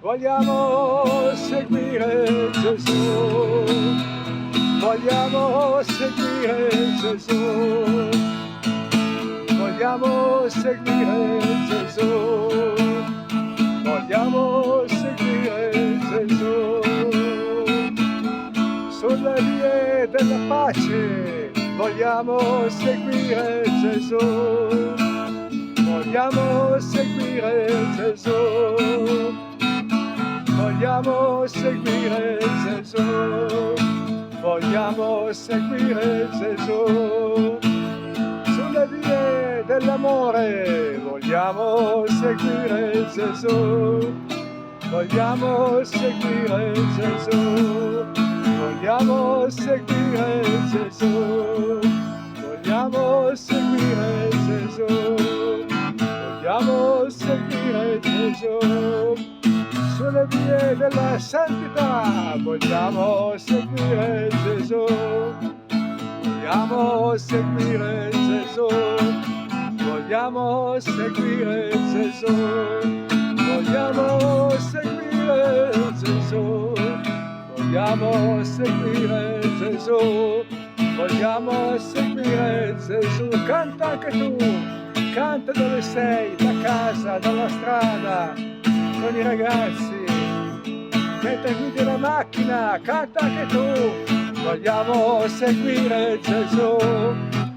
Vogliamo seguire Gesù, vogliamo seguire Gesù, vogliamo seguire Gesù, vogliamo seguire Gesù. Sulle vie della pace vogliamo seguire Gesù, vogliamo seguire Gesù, vogliamo seguire Gesù, vogliamo seguire Gesù. Sulle vie dell'amore vogliamo seguire Gesù, vogliamo seguire Gesù, vogliamo seguire Gesù, vogliamo seguire Gesù, vogliamo seguire Gesù. Sulle vie della santità vogliamo seguire Gesù, vogliamo seguire Gesù, vogliamo seguire Gesù, vogliamo seguire Gesù, vogliamo seguire Gesù, vogliamo seguire Gesù. Canta anche tu, canta dove sei, da casa, dalla strada, con i ragazzi, mentre guidi la macchina, canta anche tu. Vogliamo seguire Gesù,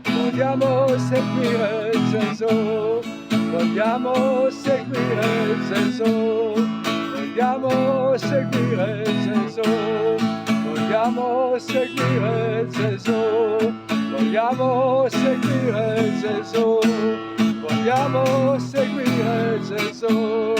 vogliamo seguire Gesù, vogliamo seguire Gesù, vogliamo seguire Gesù, vogliamo seguire Gesù, vogliamo seguire Gesù, vogliamo seguire Gesù.